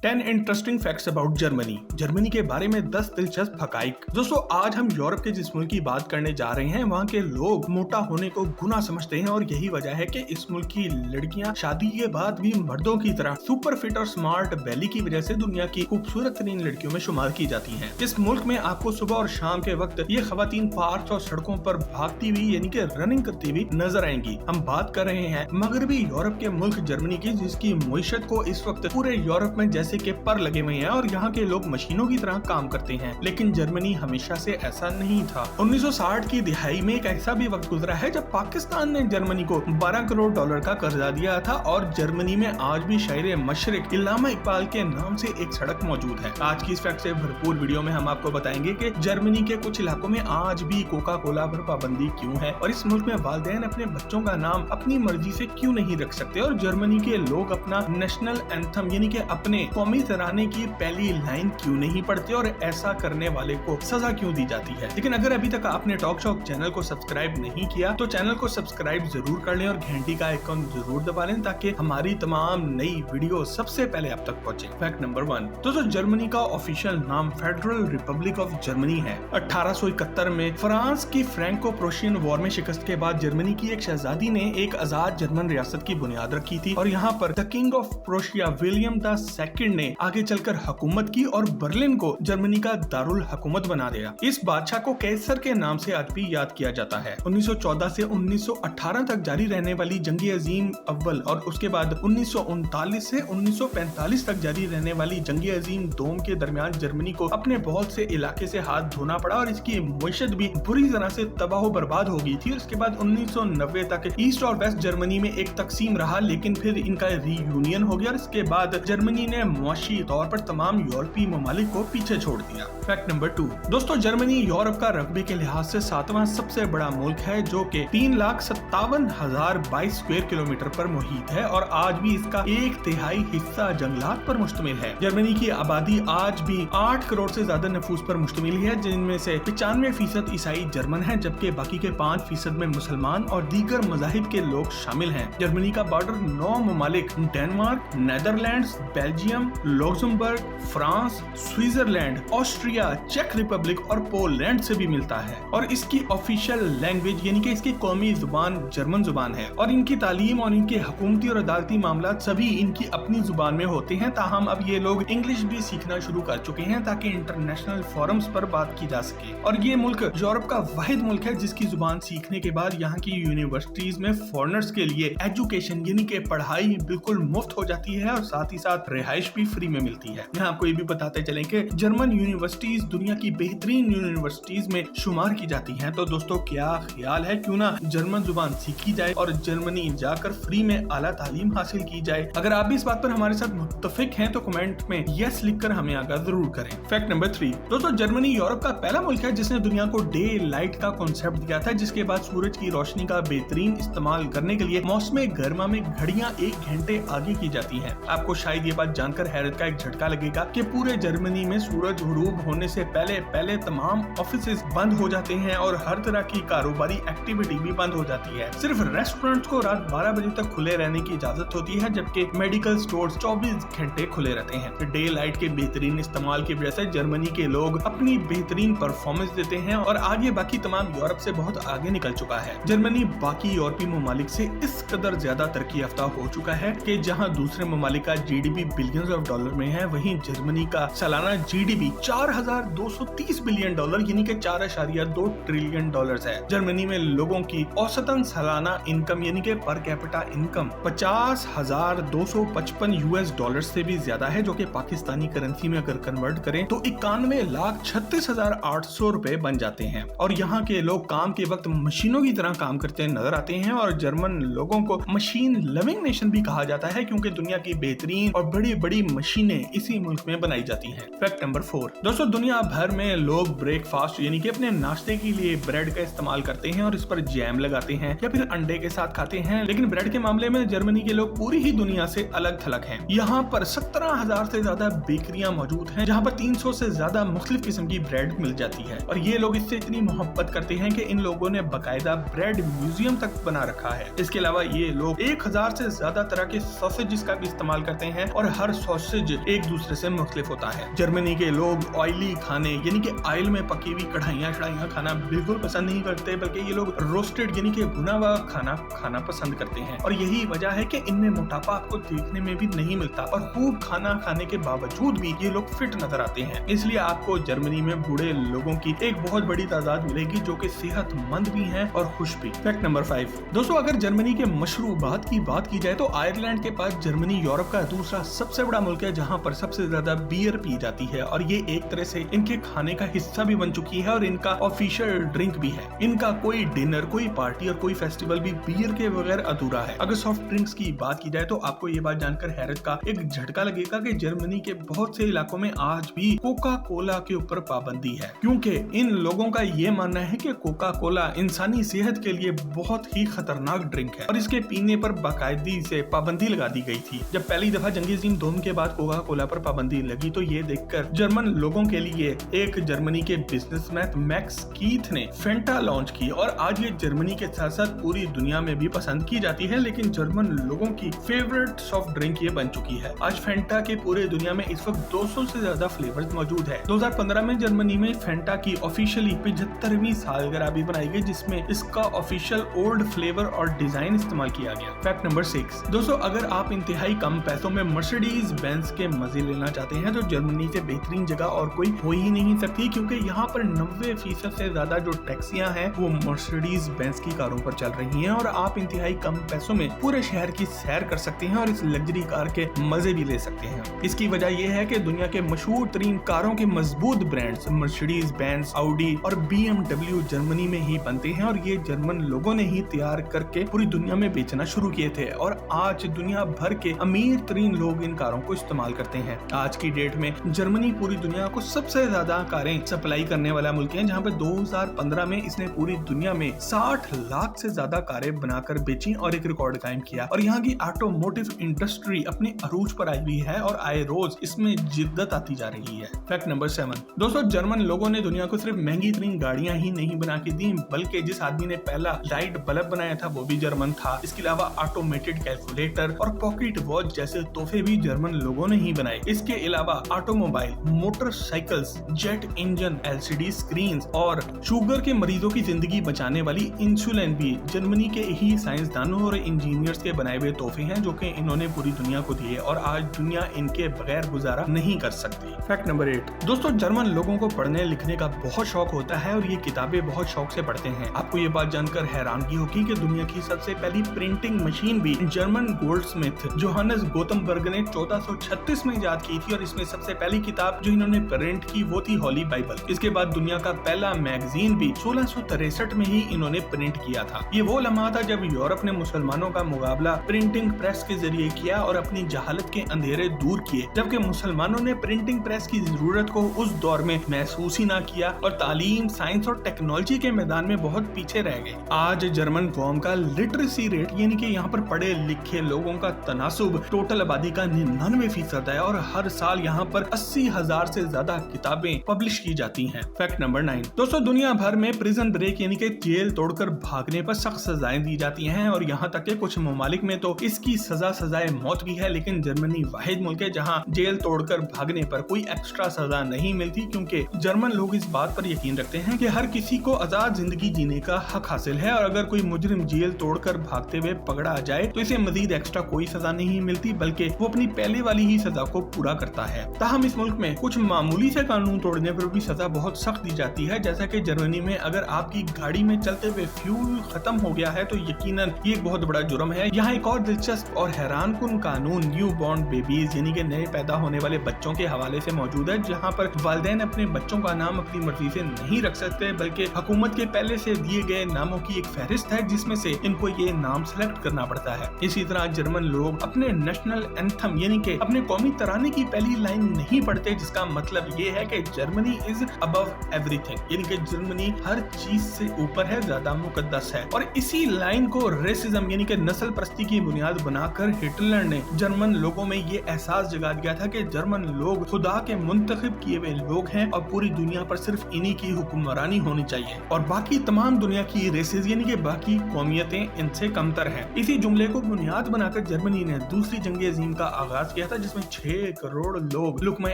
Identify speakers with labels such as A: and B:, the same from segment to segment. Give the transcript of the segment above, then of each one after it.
A: 10 interesting facts about Germany. Germany के बारे में 10 दिलचस्प हकाइक। दोस्तों, आज हम यूरोप के जिस मुल्क की बात करने जा रहे हैं, वहाँ के लोग मोटा होने को गुनाह समझते हैं और यही वजह है कि इस मुल्क की लड़कियां शादी के बाद भी मर्दों की तरह सुपर फिट और स्मार्ट बेली की वजह से दुनिया की खूबसूरत तरीन लड़कियों में शुमार की जाती हैं। इस मुल्क में आपको सुबह और शाम के वक्त ये खवातीन पार्क और सड़कों पर भागती हुई यानी कि रनिंग करती हुई नजर आएंगी। हम बात कर रहे हैं मगरबी यूरोप के मुल्क जर्मनी की, जिसकी मुईशत को इस वक्त पूरे यूरोप में जैसे के पर लगे हुए हैं और यहाँ के लोग मशीनों की तरह काम करते हैं। लेकिन जर्मनी हमेशा से ऐसा नहीं था। 1960 की दिहाई में एक ऐसा भी वक्त गुजरा है जब पाकिस्तान ने जर्मनी को 12 करोड़ डॉलर का कर्जा दिया था और जर्मनी में आज भी शायर मशरिक इल्लामा इकबाल के नाम से एक सड़क मौजूद है। आज की इस फैक्ट से भरपूर वीडियो में हम आपको बताएंगे कि जर्मनी के कुछ इलाकों में आज भी कोका कोला पर पाबंदी क्यों है और इस मुल्क में वालिदैन अपने बच्चों का नाम अपनी मर्जी से क्यों नहीं रख सकते और जर्मनी के लोग अपना नेशनल एंथम यानी कि अपने कौमी तराने की पहली लाइन क्यों नहीं पढ़ते और ऐसा करने वाले को सजा क्यों दी जाती है। लेकिन अगर अभी तक आपने टॉक शॉक चैनल को सब्सक्राइब नहीं किया तो चैनल को सब्सक्राइब जरूर कर लें और घंटी का आइकॉन जरूर दबा लें ताकि हमारी तमाम नई वीडियो सबसे पहले आप तक पहुंचे। फैक्ट नंबर 1, दोस्तों, जर्मनी का ऑफिशियल नाम फेडरल रिपब्लिक ऑफ जर्मनी है। 1871 में फ्रांस की फ्रैंको प्रोशियन वॉर में शिकस्त के बाद जर्मनी की एक शहजादी ने एक आजाद जर्मन रियासत की बुनियाद रखी थी और यहाँ पर the king of Prussia William the second ने आगे चलकर हुकूमत की और बर्लिन को जर्मनी का दारुल हुकूमत बना दिया। इस बादशाह को कैसर के नाम से आज भी याद किया जाता है। 1914 से 1918 तक जारी रहने वाली जंगी अजीम अव्वल और उसके बाद 1939 से 1945 तक जारी रहने वाली जंगी अजीम दोम के दरमियान जर्मनी को अपने बहुत से इलाके से हाथ धोना पड़ा और इसकी मुईशत भी बुरी तरह से तबाह बर्बाद हो गई थी। उसके बाद 1990 तक ईस्ट और वेस्ट जर्मनी में एक तकसीम रहा, लेकिन फिर इनका रीयूनियन हो गया और इसके बाद जर्मनी ने मुआशी तौर पर तमाम यूरोपीय ममालिक को पीछे छोड़ दिया। फैक्ट नंबर 2, दोस्तों, जर्मनी यूरोप का रकबे के लिहाज से 7वां सबसे बड़ा मुल्क है जो कि 3,57,022 स्क्वायर किलोमीटर पर मुहित है और आज भी इसका 1/3 हिस्सा जंगलात पर मुश्तमिल है। जर्मनी की आबादी आज भी 8 करोड़ से ज्यादा नफूस पर मुश्तमिल है, जिनमें से 95% ईसाई जर्मन है जबकि बाकी के 5% में मुसलमान और दीगर मजाहिब के लोग शामिल हैं। जर्मनी का बॉर्डर 9 ममालिक Denmark, Netherlands, Belgium, Luxembourg, France, Switzerland, Austria, चेक रिपब्लिक और पोलैंड से भी मिलता है और इसकी ऑफिशियल लैंग्वेज यानी कि इसकी कौमी जुबान जर्मन जुबान है और इनकी तालीम और इनके हुकूमती और अदालती मामला सभी इनकी अपनी जुबान में होते हैं। ताहम अब ये लोग इंग्लिश भी सीखना शुरू कर चुके हैं ताकि इंटरनेशनल फोरम्स पर बात की जा सके और ये मुल्क यूरोप का वाहिद मुल्क है जिसकी जुबान सीखने के बाद यहाँ की यूनिवर्सिटीज में फॉरेनर्स के लिए एजुकेशन यानी कि पढ़ाई बिल्कुल मुफ्त हो जाती है और साथ ही साथ रिहाइश भी फ्री में मिलती है। यहाँ आपको ये भी बताते चलें कि जर्मन यूनिवर्सिटीज दुनिया की बेहतरीन यूनिवर्सिटीज में शुमार की जाती हैं। तो दोस्तों, क्या ख्याल है क्यों ना जर्मन जुबान सीखी जाए और जर्मनी जाकर फ्री में आला तालीम हासिल की जाए। अगर आप भी इस बात पर हमारे साथ मुत्तफिक हैं तो कमेंट में यस लिखकर हमें आगाह जरूर करें। फैक्ट नंबर 3, दोस्तों, जर्मनी यूरोप का पहला मुल्क है जिसने दुनिया को डे लाइट का कॉन्सेप्ट दिया था, जिसके बाद सूरज की रोशनी का बेहतरीन इस्तेमाल करने के लिए मौसम गर्मा में घड़ियां 1 घंटे आगे की जाती हैं। आपको शायद ये बात जानकर हैरत का एक झटका लगेगा कि पूरे जर्मनी में सूरज गुरूब होने से पहले तमाम ऑफिसेज बंद हो जाते हैं और हर तरह की कारोबारी एक्टिविटी भी बंद हो जाती है। सिर्फ रेस्टोरेंट्स को रात 12 बजे तक खुले रहने की इजाजत होती है जबकि मेडिकल स्टोर्स 24 घंटे खुले रहते हैं। डे लाइट के बेहतरीन इस्तेमाल की वजह से जर्मनी के लोग अपनी बेहतरीन परफॉर्मेंस देते हैं और आज ये बाकी तमाम यूरोप से बहुत आगे निकल चुका है। जर्मनी बाकी यूरोपीय ममालिक से इस कदर ज्यादा तरक्की याफ्ता हो चुका है कि जहां दूसरे ममालिक का जीडीपी बिलियंस ऑफ डॉलर में है, वहीं जर्मनी का सालाना जीडीपी 4,230 बिलियन डॉलर यानी कि 4.2 ट्रिलियन डॉलर्स है। जर्मनी में लोगों की औसतन सालाना इनकम यानी कि per capita income 50,255 US dollar से भी ज्यादा है, जो कि पाकिस्तानी करेंसी में अगर कन्वर्ट करें तो 91,36,800 रुपए बन जाते हैं। और यहाँ के लोग काम के वक्त मशीनों की तरह काम करते नजर आते हैं और जर्मन लोगों को मशीन लविंग नेशन भी कहा जाता है क्योंकि दुनिया की बेहतरीन और बड़ी बड़ी मशीनें इसी मुल्क में बनाई जाती हैं। फैक्ट नंबर 4, दोस्तों, दुनिया भर में लोग ब्रेकफास्ट यानी कि अपने नाश्ते के लिए ब्रेड का इस्तेमाल करते हैं और इस पर जैम लगाते हैं या फिर अंडे के साथ खाते हैं, लेकिन ब्रेड के मामले में जर्मनी के लोग पूरी ही दुनिया से अलग थलग हैं। यहाँ पर 17,000 से ज्यादा बेकरियां मौजूद हैं जहाँ पर 300 से ज्यादा मुख्तलिफ किस्म की ब्रेड मिल जाती है और ये लोग इससे इतनी मोहब्बत करते हैं कि इन लोगों ने बाकायदा ब्रेड म्यूजियम तक बना रखा है। इसके अलावा ये लोग 1,000 से ज्यादा तरह के सॉसेजेस का भी इस्तेमाल करते हैं और हर सॉसेज एक दूसरे से मुख्तलिफ होता है। जर्मनी के लोग ऑयली खाने यानी कि ऑयल में पकी हुई कढ़ाइयाँ खाना बिल्कुल पसंद नहीं करते, बल्कि ये लोग रोस्टेड यानी कि भुना हुआ खाना पसंद करते हैं। और यही वजह है कि इनमें मोटापा आपको देखने में भी नहीं मिलता और खूब खाना खाने के बावजूद भी ये लोग फिट नजर आते हैं। इसलिए आपको जर्मनी में बूढ़े लोगों की एक बहुत बड़ी तादाद मिलेगी जो कि सेहतमंद भी हैं और खुश भी। फैक्ट नंबर 5 दोस्तों, अगर जर्मनी के मशरूबात की बात की जाए तो आयरलैंड के पास जर्मनी यूरोप का दूसरा सबसे बड़ा मुल्क है जहाँ पर सबसे ज्यादा बियर पी जाती है और ये एक तरह से इनके खाने का हिस्सा भी बन चुकी है और इनका ऑफिशियल ड्रिंक भी है। इनका कोई डिनर, कोई पार्टी और कोई फेस्टिवल भी बियर के बगैर अधूरा है। अगर सॉफ्ट ड्रिंक्स की बात की जाए तो आपको ये बात जानकर हैरत का एक झटका लगेगा कि जर्मनी के बहुत से इलाकों में आज भी कोका कोला के ऊपर पाबंदी है, क्योंकि इन लोगों का ये मानना है कि कोका कोला इंसानी सेहत के लिए बहुत ही खतरनाक ड्रिंक है और इसके पीने पर बाकायदगी से पाबंदी लगा दी गई थी। जब पहली दफा जंगी अज़ीम दोम के बाद कोका कोला पर पाबंदी लगी तो ये देखकर जर्मन लोगों के लिए एक जर्मनी के बिजनेसमैन मैक्स कीथ ने फेंटा लॉन्च की और आज ये जर्मनी के साथ साथ पूरी दुनिया में भी पसंद की जाती है, लेकिन जर्मन लोगों की फेवरेट सॉफ्ट ड्रिंक ये बन चुकी है। आज फेंटा के पूरे दुनिया में इस वक्त 200 से ज्यादा फ्लेवर्स मौजूद है। 2015 में जर्मनी में फेंटा की ऑफिशियली 75वीं सालगिरह भी बनाई गई जिसमें इसका ऑफिशियल ओल्ड फ्लेवर और डिजाइन इस्तेमाल किया गया। फैक्ट नंबर 6 दोस्तों, अगर आप इंतहाई कम पैसों में मर्सिडीज बेंज के मजे लेना चाहते हैं तो जर्मनी से बेहतरीन जगह और कोई हो ही नहीं सकती, क्योंकि यहाँ पर 90% से ज्यादा जो टैक्सियां हैं वो मर्सिडीज बेंज की कारों पर चल रही हैं और आप इंतहाई कम पैसों में पूरे शहर की सैर कर सकते हैं और इस लग्जरी कार के मजे भी ले सकते हैं। इसकी वजह यह है कि दुनिया के मशहूर तरीन कारों के मजबूत ब्रांड्स मर्सिडीज बेंज, ऑडी और BMW जर्मनी में ही बनते हैं और ये जर्मन लोगों ने ही तैयार करके पूरी दुनिया में बेचना शुरू किए थे और आज दुनिया भर के अमीर तरीन लोग इन कारों को इस्तेमाल करते हैं। आज की डेट में जर्मनी पूरी दुनिया को सबसे ज्यादा कारें सप्लाई करने वाला मुल्क है, जहाँ पे 2015 में इसने पूरी दुनिया में 60 लाख से ज्यादा कारें बनाकर बेची और एक रिकॉर्ड कायम किया और यहाँ की ऑटोमोटिव इंडस्ट्री अपने अरूज पर आई हुई है और आए रोज इसमें जिद्दत आती जा रही है। फैक्ट नंबर 7 दोस्तों, जर्मन लोगों ने दुनिया को सिर्फ महंगी तरीन गाड़ियां ही नहीं बना के दी, बल्कि जिस आदमी ने पहला लाइट बल्ब बनाया था वो भी जर्मन था। इसके अलावा ऑटोमेटेड कैलकुलेटर और पॉकेट वॉच जैसे तोहफे भी जर्मन लोगों ने ही बनाए। इसके अलावा automobile, motorcycles, jet engine, LCD screen और शुगर के मरीजों की जिंदगी बचाने वाली इंसुलिन भी जर्मनी के ही साइंसदानों और इंजीनियर्स के बनाए हुए तोहफे हैं जो कि इन्होंने पूरी दुनिया को दिए और आज दुनिया इनके बगैर गुजारा नहीं कर सकती। फैक्ट नंबर 8 दोस्तों, जर्मन लोगों को पढ़ने लिखने का बहुत शौक होता है और ये किताबें बहुत शौक से पढ़ते हैं। आपको ये बात जानकर हैरानगी होगी कि दुनिया की सबसे पहली प्रिंटिंग मशीन भी जर्मन गोल्डस्मिथ जोहानस गोथमबर्ग ने 1436 में इजाद की थी और इसमें सबसे पहली किताब जो इन्होंने प्रिंट की वो थी होली बाइबल। इसके बाद दुनिया का पहला मैगजीन भी 1663 में ही इन्होंने प्रिंट किया था। ये वो लम्हा था जब यूरोप ने मुसलमानों का मुकाबला प्रिंटिंग प्रेस के जरिए किया और अपनी जहालत के अंधेरे दूर किए, जबकि मुसलमानों ने प्रिंटिंग प्रेस की जरूरत को उस दौर में महसूस ही ना किया और तालीम, साइंस और टेक्नोलॉजी के मैदान में बहुत पीछे रह गए। आज जर्मन कौम का लिटरेसी रेट यानी कि यहाँ पर पढ़े लिखे लोगों का तनासुब टोटल आबादी का 99% है और हर साल यहाँ पर 80,000 से ज्यादा किताबें पब्लिश की जाती हैं। फैक्ट नंबर 9 दोस्तों, दुनिया भर में प्रिजन ब्रेक यानी कि जेल तोड़कर भागने पर सख्त सजाएं दी जाती हैं और यहाँ तक कि कुछ ममालिक में तो इसकी सजाए मौत भी है, लेकिन जर्मनी वाहिद मुल्क है जहाँ जेल तोड़कर भागने पर कोई एक्स्ट्रा सजा नहीं मिलती, क्योंकि जर्मन लोग इस बात पर यकीन रखते हैं कि हर किसी को आजाद जिंदगी जीने का हक हासिल है और अगर कोई मुजरिम जेल तोड़कर भागते हुए पकड़ा जाए तो इसे मजीद एक्स्ट्रा कोई सजा नहीं मिलती, बल्कि वो अपनी पहले वाली ही सजा को पूरा करता है। ताहम इस मुल्क में कुछ मामूली से कानून तोड़ने पर भी सजा बहुत सख्त दी जाती है, जैसा कि जर्मनी में अगर आपकी गाड़ी में चलते हुए फ्यूल खत्म हो गया है तो यकीनन ये एक बहुत बड़ा जुर्म है। यहाँ एक और दिलचस्प और हैरानकुन कानून न्यू बॉर्न बेबीज यानी कि नए पैदा होने वाले बच्चों के हवाले से मौजूद है, जहाँ पर वालिदैन अपने बच्चों का नाम अपनी मर्जी से नहीं रख सकते, बल्कि हुकूमत के पहले से दिए गए नामों की एक फहरिस्त है जिसमें से इनको ये नाम सेलेक्ट करना पड़ता है। इसी तरह जर्मन लोग अपने नेशनल एंथम यानी कि अपने कौमी तराने की पहली लाइन नहीं पढ़ते, जिसका मतलब ये है कि जर्मनी इज अबव एवरीथिंग यानी कि जर्मनी हर चीज से ऊपर है, ज्यादा मुकद्दस है। और इसी लाइन को रेसिज्म यानी कि नस्ल परस्ती की बुनियाद बनाकर हिटलर ने जर्मन लोगों में ये एहसास जगा दिया था कि जर्मन लोग खुदा के मुंतखब किए हुए लोग हैं और पूरी दुनिया पर सिर्फ इन्हीं की हुक्मरानी होनी चाहिए और बाकी तमाम दुनिया की रेसेस यानी कि बाकी कौमियतें इनसे कमतर हैं। इसी जुमले को बुनियाद बनाकर जर्मनी ने दूसरी जंग अजीम का आगाज किया था जिसमें 6 करोड़ लोग लुकमे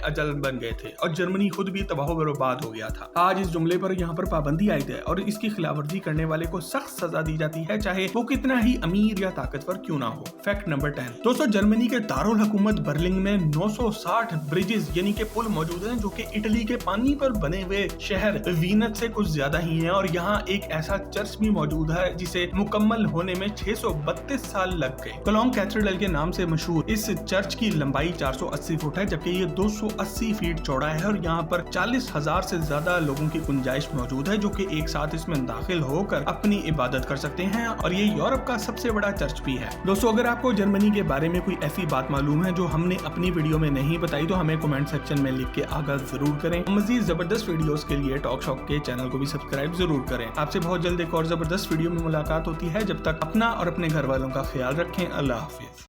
A: अजल बन गए थे और जर्मनी खुद भी तबाह बर्बाद हो गया था। आज इस जुमले पर यहाँ पर पाबंदी आयद है और इसकी खिलाफवर्जी करने वाले को सख्त सजा दी जाती है, चाहे वो कितना ही अमीर या ताकतवर क्यों ना हो। Fact number 10। दोस्तों, जर्मनी के दारुल हुकूमत बर्लिन में 960 ब्रिजेस यानी कि पुल मौजूद हैं जो कि इटली के पानी पर बने हुए शहर वीनस से कुछ ज्यादा ही हैं और यहाँ एक ऐसा चर्च भी मौजूद है जिसे मुकम्मल होने में 632 साल लग गए। कोलोंग कैथेड्रल के नाम से मशहूर इस चर्च की लंबाई 480 फुट है जबकि ये 280 फीट चौड़ा है और यहाँ पर 40,000 से ज्यादा लोगों की गुंजाइश मौजूद है जो कि एक साथ इसमें दाखिल होकर अपनी इबादत कर सकते हैं और ये यूरोप का सबसे बड़ा चर्च भी है। दोस्तों, अगर आपको जर्मनी के बारे में कोई ऐसी बात मालूम है जो हमने अपनी वीडियो में नहीं बताई तो हमें कमेंट सेक्शन में लिख के आगाह जरूर करें। मजीद जबरदस्त वीडियोस के लिए टॉक शॉक के चैनल को भी सब्सक्राइब जरूर करें। आपसे बहुत जल्द एक और जबरदस्त वीडियो में मुलाकात होती है। जब तक अपना और अपने घर वालों का ख्याल रखें। अल्लाह हाफिज।